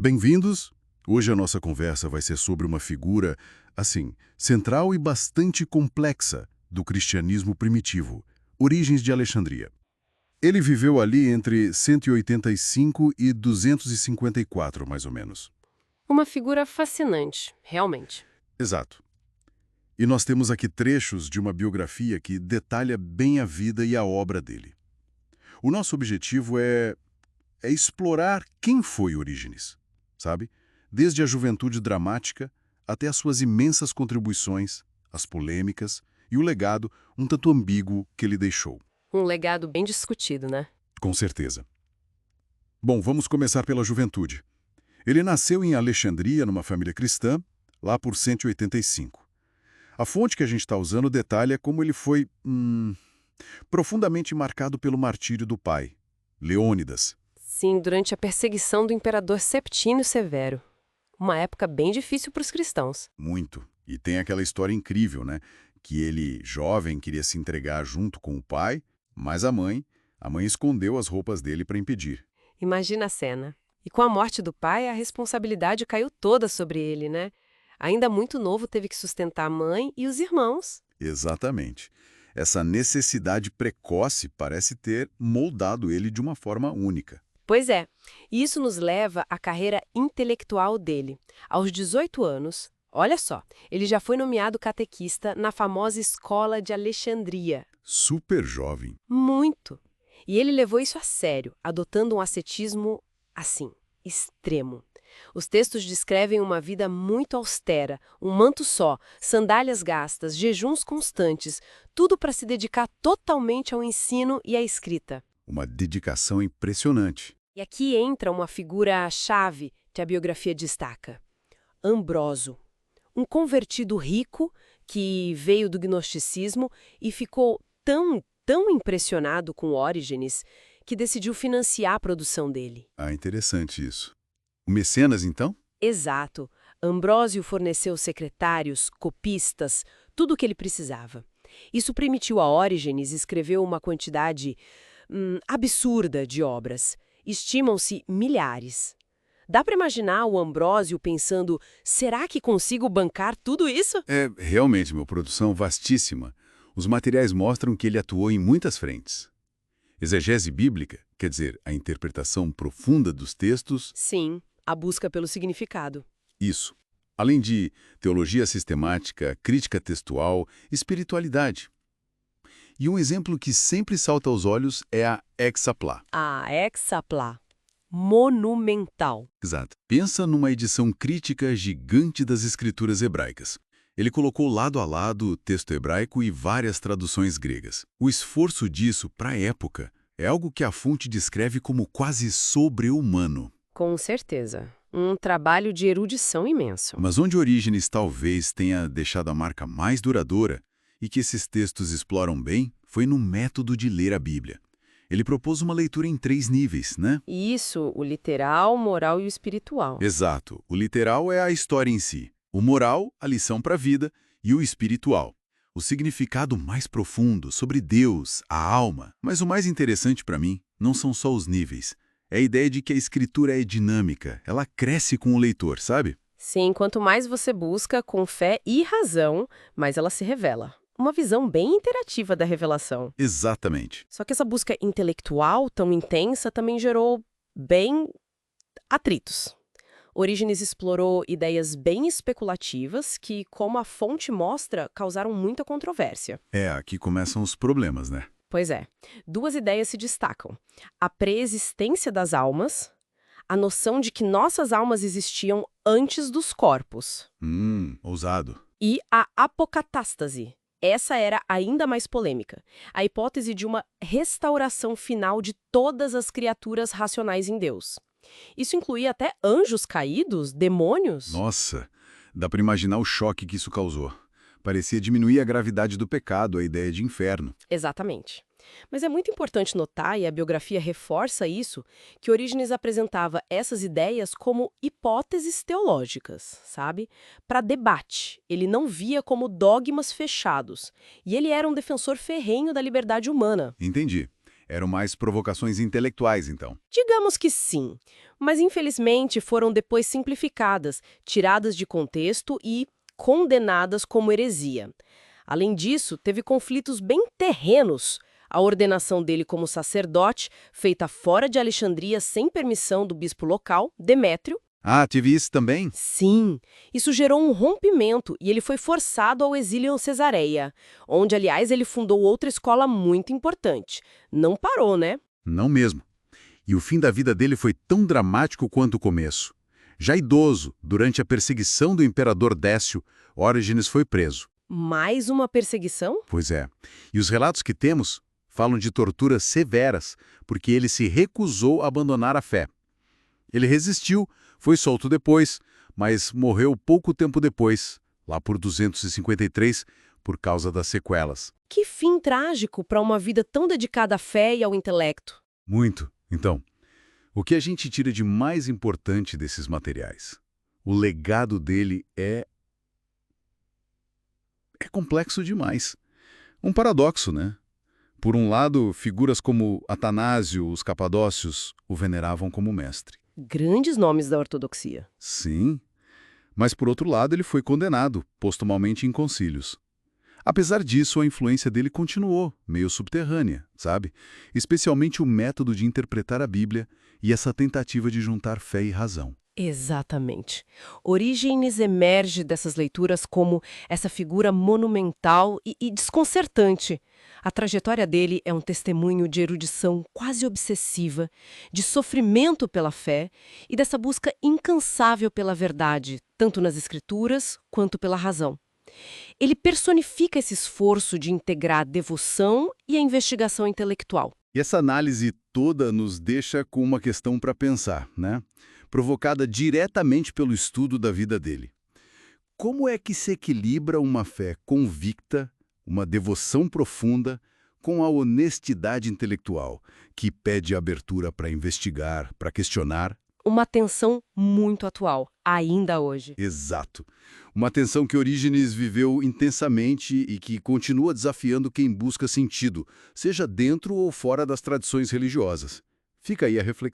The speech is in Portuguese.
Bem-vindos! Hoje a nossa conversa vai ser sobre uma figura, assim, central e bastante complexa do cristianismo primitivo, Orígenes de Alexandria. Ele viveu ali entre 185 e 254, mais ou menos. Uma figura fascinante, realmente. Exato. E nós temos aqui trechos de uma biografia que detalha bem a vida e a obra dele. O nosso objetivo é explorar quem foi Orígenes, sabe? Desde a juventude dramática até as suas imensas contribuições, as polêmicas e o legado um tanto ambíguo que ele deixou. Um legado bem discutido, né? Com certeza. Bom, vamos começar pela juventude. Ele nasceu em Alexandria, numa família cristã, lá por 185. A fonte que a gente está usando detalha como ele foi profundamente marcado pelo martírio do pai, Leônidas. Sim, durante a perseguição do imperador Septínio Severo. Uma época bem difícil para os cristãos. Muito. E tem aquela história incrível, né? Que ele, jovem, queria se entregar junto com o pai, mas a mãe escondeu as roupas dele para impedir. Imagina a cena. E com a morte do pai, a responsabilidade caiu toda sobre ele, né? Ainda muito novo, teve que sustentar a mãe e os irmãos. Exatamente. Essa necessidade precoce parece ter moldado ele de uma forma única. Pois é, e isso nos leva à carreira intelectual dele. Aos 18 anos, olha só, ele já foi nomeado catequista na famosa Escola de Alexandria. Super jovem. Muito. E ele levou isso a sério, adotando um ascetismo, assim, extremo. Os textos descrevem uma vida muito austera, um manto só, sandálias gastas, jejuns constantes, tudo para se dedicar totalmente ao ensino e à escrita. Uma dedicação impressionante. E aqui entra uma figura-chave que a biografia destaca. Ambrósio, um convertido rico que veio do gnosticismo e ficou tão impressionado com Orígenes que decidiu financiar a produção dele. Ah, interessante isso. O Mecenas, então? Exato. Ambrósio forneceu secretários, copistas, tudo o que ele precisava. Isso permitiu a Orígenes escrever uma quantidade absurda de obras. Estimam-se milhares. Dá para imaginar o Ambrósio pensando, será que consigo bancar tudo isso? É realmente uma produção vastíssima. Os materiais mostram que ele atuou em muitas frentes. Exegese bíblica, quer dizer, a interpretação profunda dos textos. Sim, a busca pelo significado. Isso. Além de teologia sistemática, crítica textual, espiritualidade. E um exemplo que sempre salta aos olhos é a Hexapla. A Hexapla. Monumental. Exato. Pensa numa edição crítica gigante das escrituras hebraicas. Ele colocou lado a lado o texto hebraico e várias traduções gregas. O esforço disso, para a época, é algo que a fonte descreve como quase sobre-humano. Com certeza. Um trabalho de erudição imenso. Mas onde Orígenes talvez tenha deixado a marca mais duradoura e que esses textos exploram bem, foi no método de ler a Bíblia. Ele propôs uma leitura em 3 níveis, né? Isso, o literal, moral e o espiritual. Exato. O literal é a história em si. O moral, a lição para a vida. E o espiritual, o significado mais profundo sobre Deus, a alma. Mas o mais interessante para mim não são só os níveis. É a ideia de que a escritura é dinâmica. Ela cresce com o leitor, sabe? Sim, quanto mais você busca com fé e razão, mais ela se revela. Uma visão bem interativa da revelação. Exatamente. Só que essa busca intelectual tão intensa também gerou bem atritos. Orígenes explorou ideias bem especulativas que, como a fonte mostra, causaram muita controvérsia. É, aqui começam os problemas, né? Pois é, 2 ideias se destacam. A preexistência das almas, a noção de que nossas almas existiam antes dos corpos. Ousado. E a apocatástase. Essa era ainda mais polêmica. A hipótese de uma restauração final de todas as criaturas racionais em Deus. Isso incluía até anjos caídos, demônios. Nossa, dá para imaginar o choque que isso causou. Parecia diminuir a gravidade do pecado, a ideia de inferno. Exatamente. Mas é muito importante notar, e a biografia reforça isso, que Orígenes apresentava essas ideias como hipóteses teológicas, sabe? Para debate. Ele não via como dogmas fechados. E ele era um defensor ferrenho da liberdade humana. Entendi. Eram mais provocações intelectuais, então. Digamos que sim, mas infelizmente foram depois simplificadas, tiradas de contexto e condenadas como heresia. Além disso, teve conflitos bem terrenos. A ordenação dele como sacerdote, feita fora de Alexandria sem permissão do bispo local, Demétrio. Ah, tive isso também? Sim, isso gerou um rompimento e ele foi forçado ao exílio em Cesareia, onde, aliás, ele fundou outra escola muito importante. Não parou, né? Não mesmo. E o fim da vida dele foi tão dramático quanto o começo. Já idoso, durante a perseguição do imperador Décio, Orígenes foi preso. Mais uma perseguição? Pois é. E os relatos que temos falam de torturas severas, porque ele se recusou a abandonar a fé. Ele resistiu, foi solto depois, mas morreu pouco tempo depois, lá por 253, por causa das sequelas. Que fim trágico para uma vida tão dedicada à fé e ao intelecto. Muito. Então, o que a gente tira de mais importante desses materiais? O legado dele é complexo demais. Um paradoxo, né? Por um lado, figuras como Atanásio, os Capadócios, o veneravam como mestre. Grandes nomes da ortodoxia. Sim, mas por outro lado ele foi condenado, postumamente em concílios. Apesar disso, a influência dele continuou, meio subterrânea, sabe? Especialmente o método de interpretar a Bíblia e essa tentativa de juntar fé e razão. Exatamente. Orígenes emerge dessas leituras como essa figura monumental e desconcertante. A trajetória dele é um testemunho de erudição quase obsessiva, de sofrimento pela fé e dessa busca incansável pela verdade, tanto nas escrituras quanto pela razão. Ele personifica esse esforço de integrar a devoção e a investigação intelectual. E essa análise toda nos deixa com uma questão para pensar, né? Provocada diretamente pelo estudo da vida dele. Como é que se equilibra uma fé convicta, uma devoção profunda, com a honestidade intelectual, que pede abertura para investigar, para questionar? Uma tensão muito atual, ainda hoje. Exato. Uma tensão que Orígenes viveu intensamente e que continua desafiando quem busca sentido, seja dentro ou fora das tradições religiosas. Fica aí a reflexão.